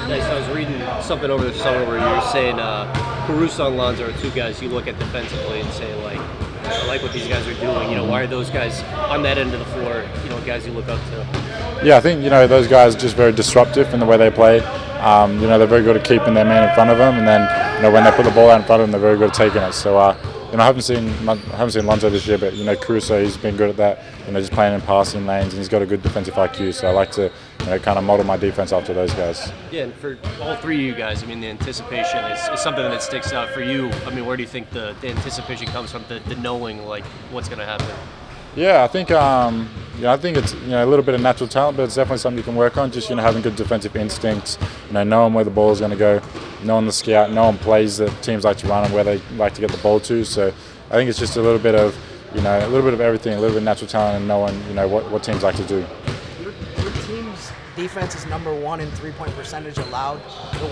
Nice. I was reading something over the summer where you were saying Caruso and Lonzo are two guys you look at defensively and say, like, I like what these guys are doing. Why are those guys on that end of the floor, guys you look up to? Yeah, I think, those guys are just very disruptive in the way they play. They're very good at keeping their man in front of them, and then, when they put the ball out in front of them, they're very good at taking it. So, I haven't seen Lonzo this year, but, Caruso, he's been good at that, just playing in passing lanes, and he's got a good defensive IQ. So I like to, kind of model my defense after those guys. Yeah, and for all three of you guys, the anticipation is something that sticks out for you. Where do you think the anticipation comes from, the knowing, like, what's going to happen? Yeah, I think it's a little bit of natural talent, but it's definitely something you can work on. Just having good defensive instincts, knowing where the ball is going to go, knowing the scout, knowing plays that teams like to run and where they like to get the ball to. So I think it's just a little bit of everything, a little bit of natural talent, and knowing what teams like to do. Your team's defense is number one in three-point percentage allowed, the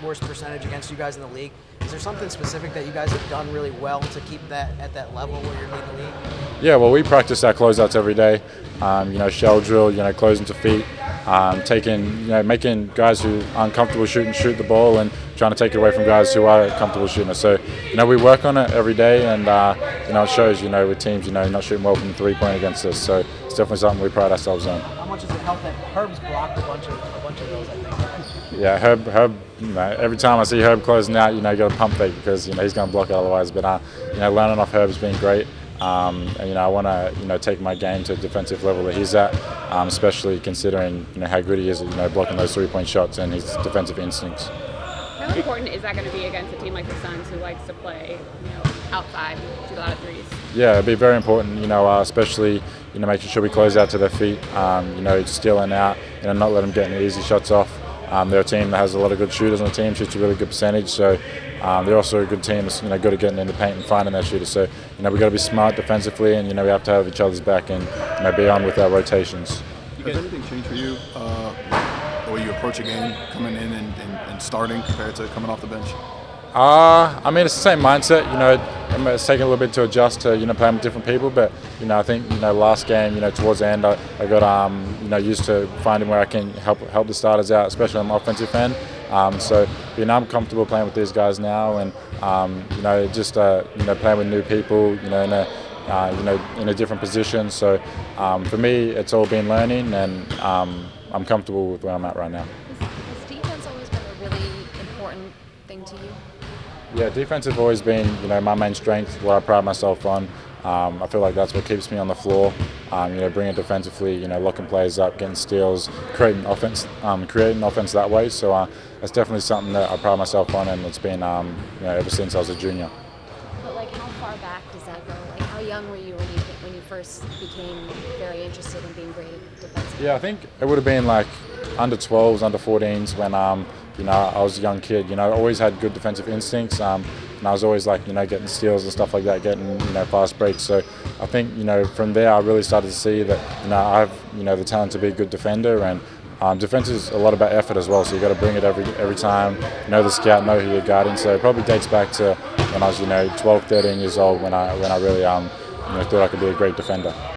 worst percentage against you guys in the league. Is there something specific that you guys have done really well to keep that at that level where you're leading the league? Yeah, well, we practice our closeouts every day. Shell drill, closing to feet, making guys who aren't comfortable shooting shoot the ball, and trying to take it away from guys who are comfortable shooting it. So, we work on it every day, and it shows, with teams, not shooting well from the three-point against us. So it's definitely something we pride ourselves on. How much does it help that Herb's blocked a bunch of those, I think? Yeah, Herb. Every time I see Herb closing out, you got a pump fake because he's going to block it otherwise. But learning off Herb's been great. And I want to take my game to a defensive level that he's at, especially considering how good he is at blocking those three-point shots and his defensive instincts. How important is that going to be against a team like the Suns who likes to play outside, shoot a lot of threes? Yeah, it'd be very important. Especially making sure we close out to their feet. Stealing out, not let them get any easy shots off. They're a team that has a lot of good shooters on the team, shoots a really good percentage. So they're also a good team that's good at getting in the paint and finding their shooters. So we've got to be smart defensively, and we have to have each other's back and be on with our rotations. Has anything changed for you, the way you approach a game, coming in and starting compared to coming off the bench? It's the same mindset. It's taking a little bit to adjust to playing with different people, but I think last game, towards the end, I got used to finding where I can help the starters out, especially on the offensive end. So I'm comfortable playing with these guys now, and playing with new people, in a different position. So for me, it's all been learning, and I'm comfortable with where I'm at right now. Has defense always been a really important thing to you? Yeah, defense has always been, my main strength, what I pride myself on. I feel like that's what keeps me on the floor. Bringing defensively, locking players up, getting steals, creating offense that way. So that's definitely something that I pride myself on, and it's been, ever since I was a junior. But how far back does that go? How young were you when you first became very interested in being great defensively? Yeah, I think it would have been under 12s, under 14s when I was a young kid. I always had good defensive instincts, and I was always getting steals and stuff like that, getting fast breaks. So I think from there I really started to see that I have the talent to be a good defender, and defense is a lot about effort as well. So you got to bring it every time. Know the scout, know who you're guarding. So it probably dates back to when I was 12, 13 years old when I really thought I could be a great defender.